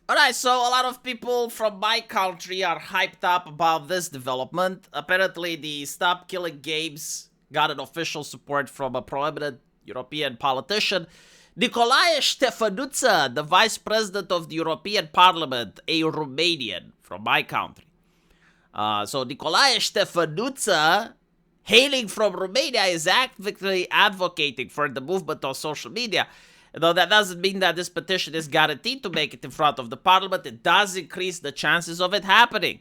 Alright, so a lot of people from my country are hyped up about this development. Apparently, the Stop Killing Games got an official support from a prominent European politician, Nicolae Ștefănuță, the vice president of the European Parliament, a Romanian from my country. So Nicolae Ștefănuță, hailing from Romania, is actively advocating for the movement on social media. Though that doesn't mean that this petition is guaranteed to make it in front of the parliament, it does increase the chances of it happening.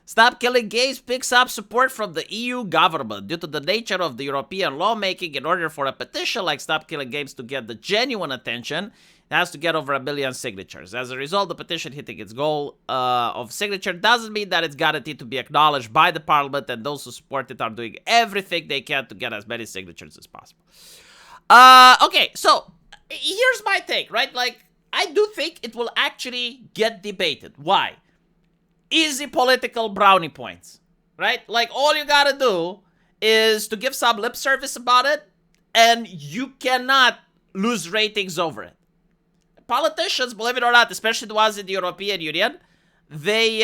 Stop Killing Gays picks up support from the EU government due to the nature of the European lawmaking. In order for a petition like Stop Killing Games to get the genuine attention, it has to get over 1 million signatures. As a result, the petition hitting its goal of signature doesn't mean that it's guaranteed to be acknowledged by the parliament, and those who support it are doing everything they can to get as many signatures as possible. Okay, so here's my take, right? Like, I do think it will actually get debated. Why? Easy political brownie points, right? Like, all you gotta do is to give some lip service about it, and you cannot lose ratings over it. Politicians, believe it or not, especially the ones in the European Union, they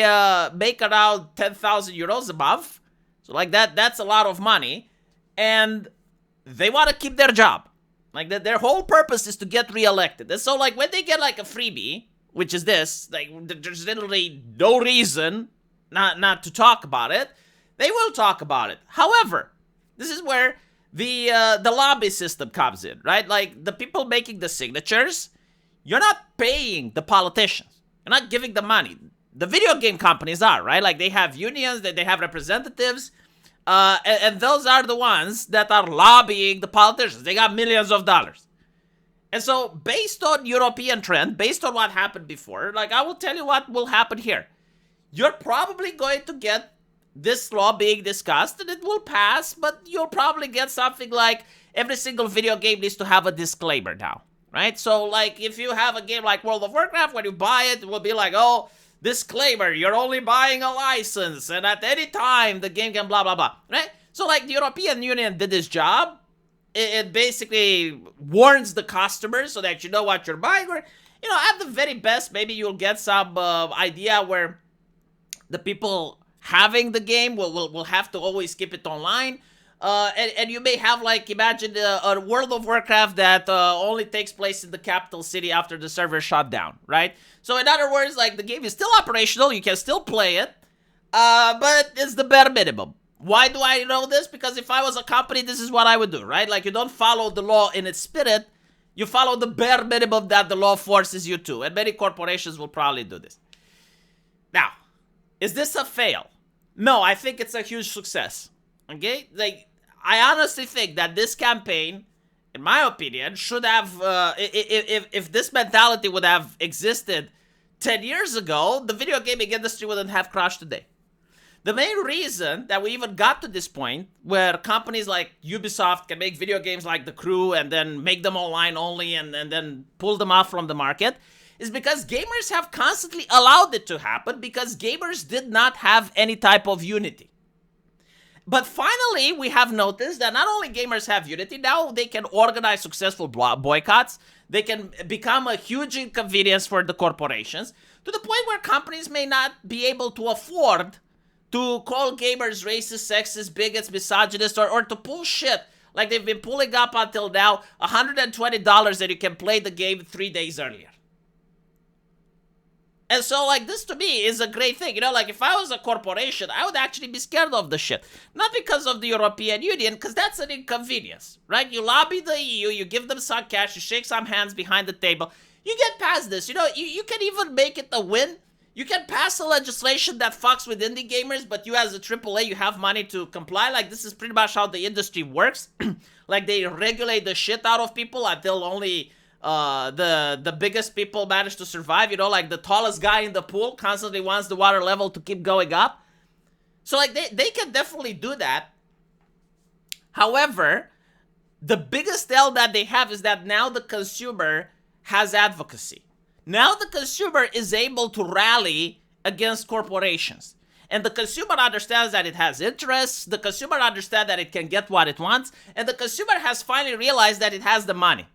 make around 10,000 euros a month. So, like, that's a lot of money, and they want to keep their job. Like, their whole purpose is to get reelected. And so, like, when they get, like, a freebie, which is this, like, there's literally no reason not to talk about it, they will talk about it. However, this is where the lobby system comes in, right? Like, the people making the signatures, you're not paying the politicians. You're not giving them money. The video game companies are, right? Like, they have unions, they have representatives, and those are the ones that are lobbying the politicians. They got millions of dollars. And so, based on European trend, based on what happened before, like, I will tell you what will happen here. You're probably going to get this law being discussed, and it will pass, but you'll probably get something like every single video game needs to have a disclaimer now, right? So, like, if you have a game like World of Warcraft, when you buy it, it will be like, oh, disclaimer, you're only buying a license, and at any time, the game can blah, blah, blah, right? So, like, the European Union did this job. It basically warns the customers so that you know what you're buying. Or, at the very best, maybe you'll get some idea where the people having the game will have to always keep it online. And you may have, like, imagine a World of Warcraft that only takes place in the capital city after the server shut down, right? So in other words, like, the game is still operational, you can still play it, but it's the bare minimum. Why do I know this? Because if I was a company, this is what I would do, right? Like, you don't follow the law in its spirit, you follow the bare minimum that the law forces you to, and many corporations will probably do this. Now, is this a fail? No, I think it's a huge success, okay? Like, I honestly think that this campaign, in my opinion, should have, if this mentality would have existed 10 years ago, the video gaming industry wouldn't have crashed today. The main reason that we even got to this point where companies like Ubisoft can make video games like The Crew and then make them online only and then pull them off from the market is because gamers have constantly allowed it to happen because gamers did not have any type of unity. But finally, we have noticed that not only gamers have unity, now they can organize successful boycotts. They can become a huge inconvenience for the corporations to the point where companies may not be able to afford to call gamers racist, sexist, bigots, misogynist, or to pull shit like they've been pulling up until now, $120 that you can play the game 3 days earlier. And so, like, this to me is a great thing. Like, if I was a corporation, I would actually be scared of the shit. Not because of the European Union, because that's an inconvenience, right? You lobby the EU, you give them some cash, you shake some hands behind the table. You get past this. You can even make it a win. You can pass a legislation that fucks with indie gamers, but you as a AAA, you have money to comply. Like, this is pretty much how the industry works. Like, they regulate the shit out of people until only the biggest people manage to survive. Like, the tallest guy in the pool constantly wants the water level to keep going up. So, like, they can definitely do that. However, the biggest L that they have is that now the consumer has advocacy. Now the consumer is able to rally against corporations. And the consumer understands that it has interests. The consumer understands that it can get what it wants. And the consumer has finally realized that it has the money.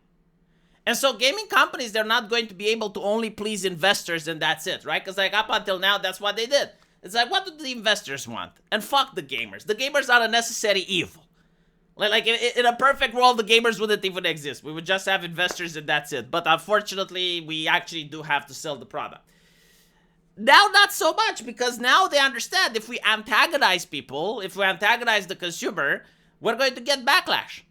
And so gaming companies, they're not going to be able to only please investors and that's it, right? Because like up until now, that's what they did. It's like, what do the investors want? And fuck the gamers. The gamers are a necessary evil. Like in a perfect world, the gamers wouldn't even exist. We would just have investors and that's it. But unfortunately, we actually do have to sell the product. Now, not so much, because now they understand if we antagonize people, if we antagonize the consumer, we're going to get backlash.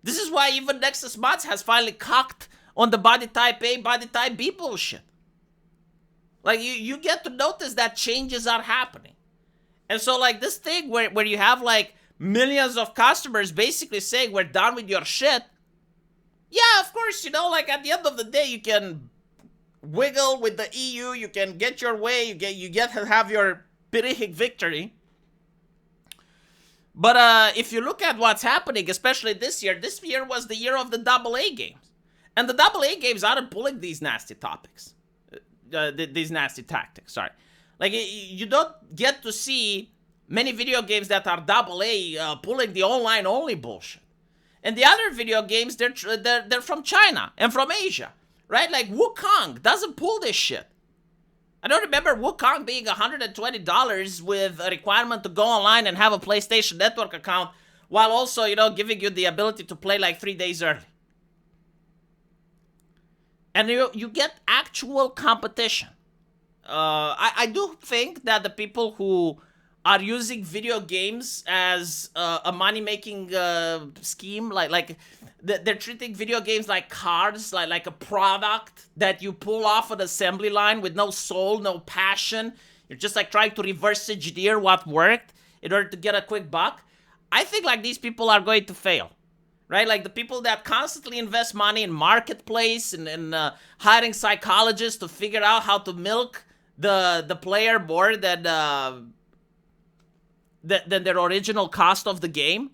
This is why even Nexus Mods has finally cocked on the body type A, body type B bullshit. Like, you get to notice that changes are happening. And so, like, this thing where you have, like, millions of customers basically saying, we're done with your shit. Yeah, of course, you know, like, at the end of the day, you can wiggle with the EU, you can get your way, you get to have your Pyrrhic victory. But if you look at what's happening, especially this year was the year of the AA games. And the AA games aren't pulling these nasty topics. These nasty tactics, sorry. Like, you don't get to see many video games that are AA pulling the online-only bullshit. And the other video games, they're from China and from Asia, right? Like, Wukong doesn't pull this shit. I don't remember Wukong being $120 with a requirement to go online and have a PlayStation Network account, while also, you know, giving you the ability to play like 3 days early. And you get actual competition. I do think that the people who are using video games as a money-making scheme, like they're treating video games like cars, like a product that you pull off an assembly line with no soul, no passion. You're just like trying to reverse engineer what worked in order to get a quick buck. I think like these people are going to fail. Right? Like the people that constantly invest money in marketplace and hiring psychologists to figure out how to milk the player more than their original cost of the game.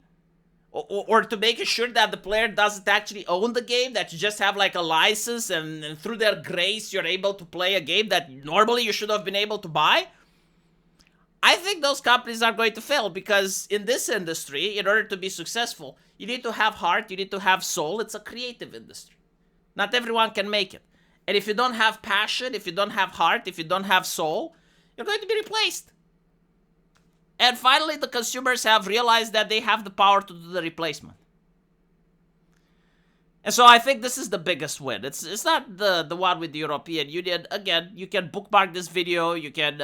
Or to make sure that the player doesn't actually own the game, that you just have like a license and through their grace you're able to play a game that normally you should have been able to buy. I think those companies are going to fail because in this industry, in order to be successful, you need to have heart, you need to have soul. It's a creative industry. Not everyone can make it. And if you don't have passion, if you don't have heart, if you don't have soul, you're going to be replaced. And finally, the consumers have realized that they have the power to do the replacement. And so I think this is the biggest win. It's not the one with the European Union. Again, you can bookmark this video, you can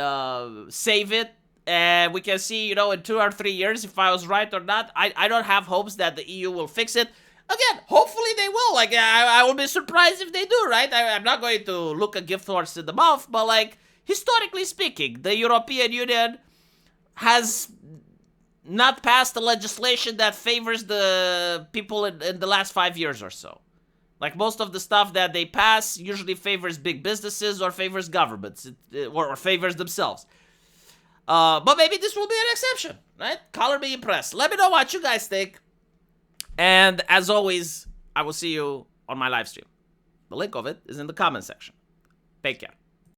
save it, and we can see, you know, in 2 or 3 years if I was right or not. I don't have hopes that the EU will fix it. Again, hopefully they will. Like, I will be surprised if they do, right? I'm not going to look a gift horse in the mouth, but like, historically speaking, the European Union has not passed the legislation that favors the people in the last 5 years or so. Like, most of the stuff that they pass usually favors big businesses or favors governments or favors themselves. But maybe this will be an exception, right? Color me impressed. Let me know what you guys think. And as always, I will see you on my live stream. The link of it is in the comment section. Take care.